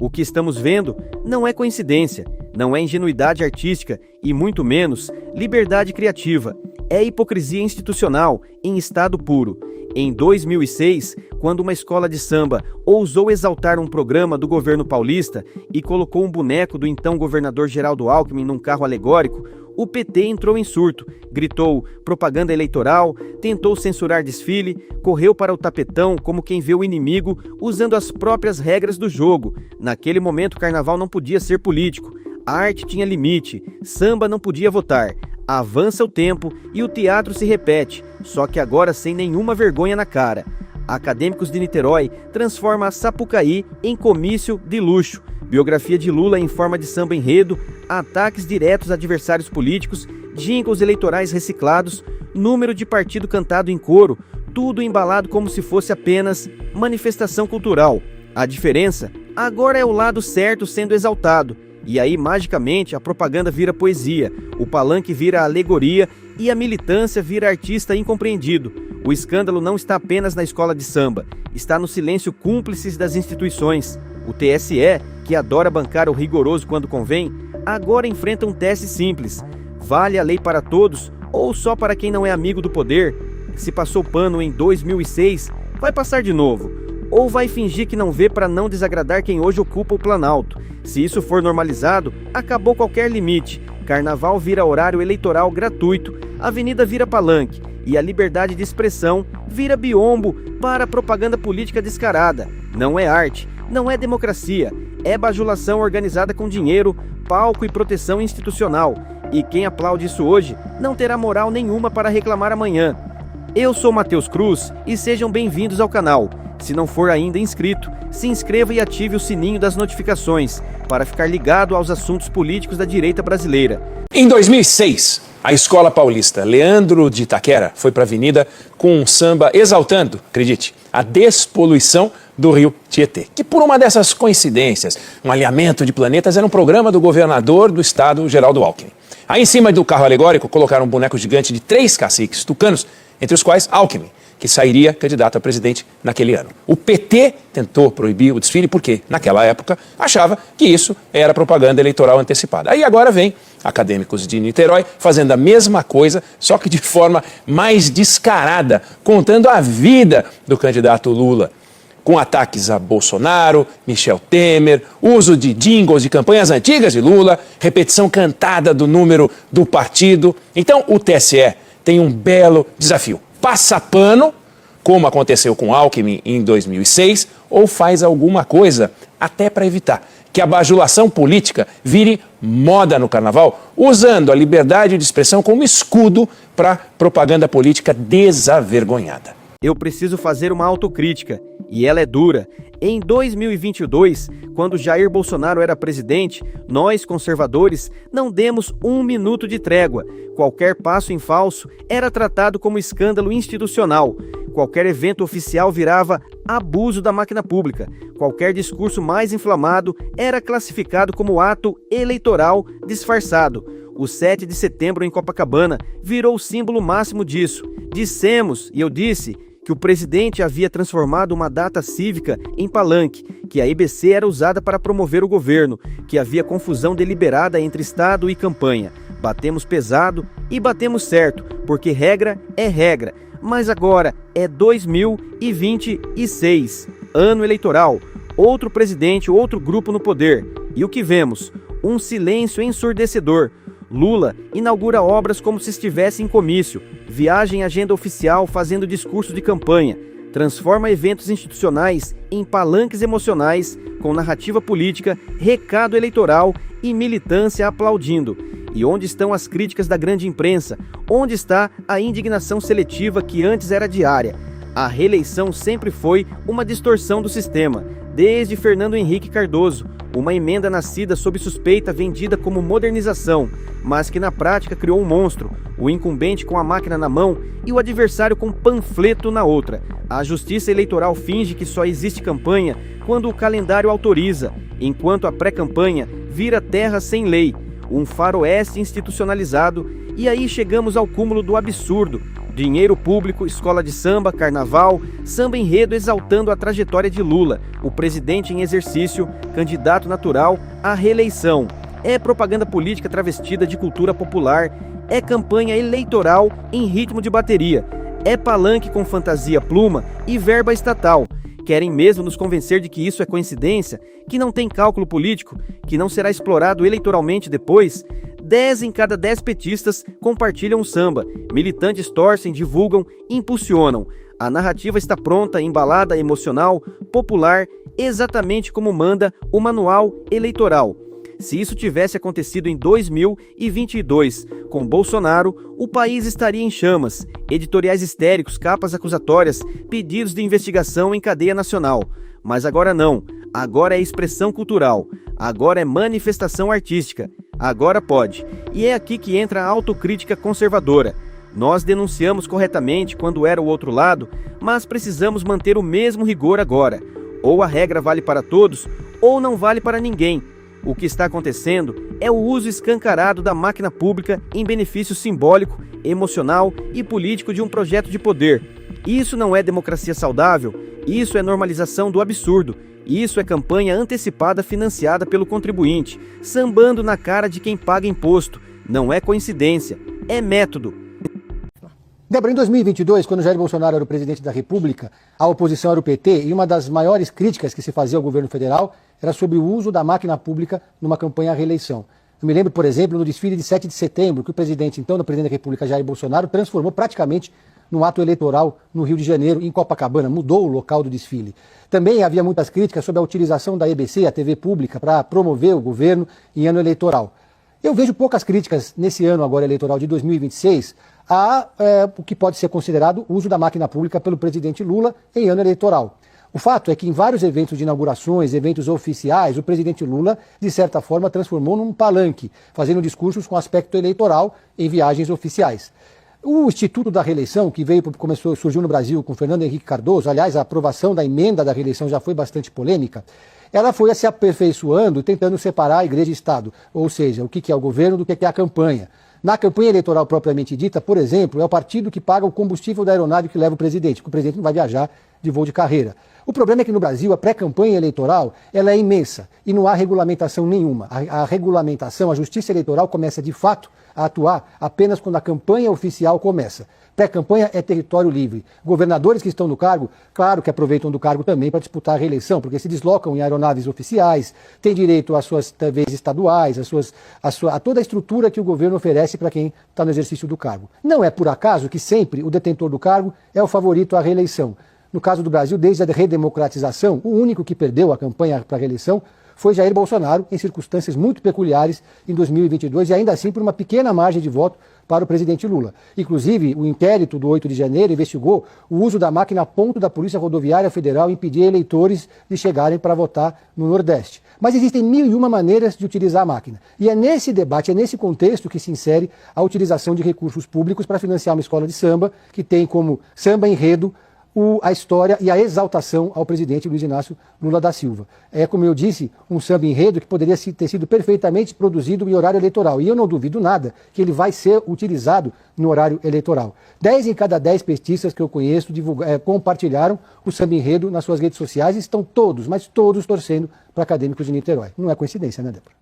O que estamos vendo não é coincidência, não é ingenuidade artística e muito menos liberdade criativa. É hipocrisia institucional em estado puro. Em 2006, quando uma escola de samba ousou exaltar um programa do governo paulista e colocou um boneco do então governador Geraldo Alckmin num carro alegórico, o PT entrou em surto, gritou propaganda eleitoral, tentou censurar desfile, correu para o tapetão como quem vê o inimigo usando as próprias regras do jogo. Naquele momento o carnaval não podia ser político, a arte tinha limite, samba não podia votar. Avança o tempo e o teatro se repete, só que agora sem nenhuma vergonha na cara. Acadêmicos de Niterói transforma a Sapucaí em comício de luxo. Biografia de Lula em forma de samba enredo, ataques diretos a adversários políticos, jingles eleitorais reciclados, número de partido cantado em coro, tudo embalado como se fosse apenas manifestação cultural. A diferença agora é o lado certo sendo exaltado. E aí, magicamente, a propaganda vira poesia, o palanque vira alegoria e a militância vira artista incompreendido. O escândalo não está apenas na escola de samba, está no silêncio cúmplices das instituições. O TSE, que adora bancar o rigoroso quando convém, agora enfrenta um teste simples. Vale a lei para todos ou só para quem não é amigo do poder? Se passou pano em 2006, vai passar de novo. Ou vai fingir que não vê para não desagradar quem hoje ocupa o Planalto. Se isso for normalizado, acabou qualquer limite. Carnaval vira horário eleitoral gratuito, avenida vira palanque e a liberdade de expressão vira biombo para propaganda política descarada. Não é arte, não é democracia, é bajulação organizada com dinheiro, palco e proteção institucional. E quem aplaude isso hoje não terá moral nenhuma para reclamar amanhã. Eu sou Matheus Cruz e sejam bem-vindos ao canal. Se não for ainda inscrito, se inscreva e ative o sininho das notificações para ficar ligado aos assuntos políticos da direita brasileira. Em 2006, a Escola Paulista Leandro de Itaquera foi para a avenida com um samba exaltando, acredite, a despoluição do rio Tietê, que por uma dessas coincidências, um alinhamento de planetas, era um programa do governador do estado, Geraldo Alckmin. Aí em cima do carro alegórico colocaram um boneco gigante de 3 caciques tucanos, entre os quais Alckmin, que sairia candidato a presidente naquele ano. O PT tentou proibir o desfile porque, naquela época, achava que isso era propaganda eleitoral antecipada. Aí agora vem acadêmicos de Niterói fazendo a mesma coisa, só que de forma mais descarada, contando a vida do candidato Lula, com ataques a Bolsonaro, Michel Temer, uso de jingles de campanhas antigas de Lula, repetição cantada do número do partido. Então, o TSE tem um belo desafio. Passa pano, como aconteceu com Alckmin em 2006, ou faz alguma coisa até para evitar que a bajulação política vire moda no carnaval, usando a liberdade de expressão como escudo para propaganda política desavergonhada. Eu preciso fazer uma autocrítica, e ela é dura. Em 2022, quando Jair Bolsonaro era presidente, nós, conservadores, não demos um minuto de trégua. Qualquer passo em falso era tratado como escândalo institucional. Qualquer evento oficial virava abuso da máquina pública. Qualquer discurso mais inflamado era classificado como ato eleitoral disfarçado. O 7 de setembro em Copacabana virou o símbolo máximo disso. Dissemos, e eu disse, que o presidente havia transformado uma data cívica em palanque, que a IBC era usada para promover o governo, que havia confusão deliberada entre Estado e campanha. Batemos pesado e batemos certo, porque regra é regra. Mas agora é 2026, ano eleitoral, outro presidente, outro grupo no poder. E o que vemos? Um silêncio ensurdecedor. Lula inaugura obras como se estivesse em comício, viaja em agenda oficial fazendo discurso de campanha, transforma eventos institucionais em palanques emocionais com narrativa política, recado eleitoral e militância aplaudindo. E onde estão as críticas da grande imprensa? Onde está a indignação seletiva que antes era diária? A reeleição sempre foi uma distorção do sistema, desde Fernando Henrique Cardoso, uma emenda nascida sob suspeita vendida como modernização, mas que na prática criou um monstro, o incumbente com a máquina na mão e o adversário com panfleto na outra. A justiça eleitoral finge que só existe campanha quando o calendário autoriza, enquanto a pré-campanha vira terra sem lei, um faroeste institucionalizado. E aí chegamos ao cúmulo do absurdo. Dinheiro público, escola de samba, carnaval, samba enredo exaltando a trajetória de Lula, o presidente em exercício, candidato natural à reeleição. É propaganda política travestida de cultura popular, é campanha eleitoral em ritmo de bateria, é palanque com fantasia pluma e verba estatal. Querem mesmo nos convencer de que isso é coincidência, que não tem cálculo político, que não será explorado eleitoralmente depois? 10 em cada 10 petistas compartilham o samba, militantes torcem, divulgam, impulsionam. A narrativa está pronta, embalada, emocional, popular, exatamente como manda o manual eleitoral. Se isso tivesse acontecido em 2022, com Bolsonaro, o país estaria em chamas, editoriais histéricos, capas acusatórias, pedidos de investigação em cadeia nacional. Mas agora não, agora é expressão cultural, agora é manifestação artística, agora pode. E é aqui que entra a autocrítica conservadora. Nós denunciamos corretamente quando era o outro lado, mas precisamos manter o mesmo rigor agora. Ou a regra vale para todos, ou não vale para ninguém. O que está acontecendo é o uso escancarado da máquina pública em benefício simbólico, emocional e político de um projeto de poder. Isso não é democracia saudável, isso é normalização do absurdo, isso é campanha antecipada financiada pelo contribuinte, sambando na cara de quem paga imposto. Não é coincidência, é método. Débora, em 2022, quando Jair Bolsonaro era o presidente da República, a oposição era o PT, e uma das maiores críticas que se fazia ao governo federal era sobre o uso da máquina pública numa campanha à reeleição. Eu me lembro, por exemplo, no desfile de 7 de setembro, que o presidente da República, Jair Bolsonaro, transformou praticamente num ato eleitoral no Rio de Janeiro, em Copacabana, mudou o local do desfile. Também havia muitas críticas sobre a utilização da EBC, a TV pública, para promover o governo em ano eleitoral. Eu vejo poucas críticas nesse ano agora eleitoral de 2026 o que pode ser considerado o uso da máquina pública pelo presidente Lula em ano eleitoral. O fato é que em vários eventos de inaugurações, eventos oficiais, o presidente Lula, de certa forma, transformou num palanque, fazendo discursos com aspecto eleitoral em viagens oficiais. O Instituto da Reeleição, que surgiu no Brasil com Fernando Henrique Cardoso, aliás, a aprovação da emenda da reeleição já foi bastante polêmica, ela foi se aperfeiçoando, tentando separar a igreja e Estado, ou seja, o que é o governo do que é a campanha. Na campanha eleitoral propriamente dita, por exemplo, é o partido que paga o combustível da aeronave que leva o presidente, porque o presidente não vai viajar de voo de carreira. O problema é que no Brasil a pré-campanha eleitoral ela é imensa e não há regulamentação nenhuma. A regulamentação, a justiça eleitoral começa de fato a atuar apenas quando a campanha oficial começa. Pré-campanha é território livre. Governadores que estão no cargo, claro que aproveitam do cargo também para disputar a reeleição, porque se deslocam em aeronaves oficiais, têm direito às suas TVs estaduais, a toda a estrutura que o governo oferece para quem está no exercício do cargo. Não é por acaso que sempre o detentor do cargo é o favorito à reeleição. No caso do Brasil, desde a redemocratização, o único que perdeu a campanha para a reeleição foi Jair Bolsonaro, em circunstâncias muito peculiares, em 2022, e ainda assim por uma pequena margem de voto para o presidente Lula. Inclusive, o inquérito do 8 de janeiro investigou o uso da máquina a ponto da Polícia Rodoviária Federal impedir eleitores de chegarem para votar no Nordeste. Mas existem 1001 maneiras de utilizar a máquina. E é nesse debate, é nesse contexto que se insere a utilização de recursos públicos para financiar uma escola de samba, que tem como samba enredo a história e a exaltação ao presidente Luiz Inácio Lula da Silva. É, como eu disse, um samba enredo que poderia ter sido perfeitamente produzido em horário eleitoral. E eu não duvido nada que ele vai ser utilizado no horário eleitoral. 10 em cada 10 petistas que eu conheço compartilharam o samba enredo nas suas redes sociais e estão todos, mas todos torcendo para Acadêmicos de Niterói. Não é coincidência, né, Débora?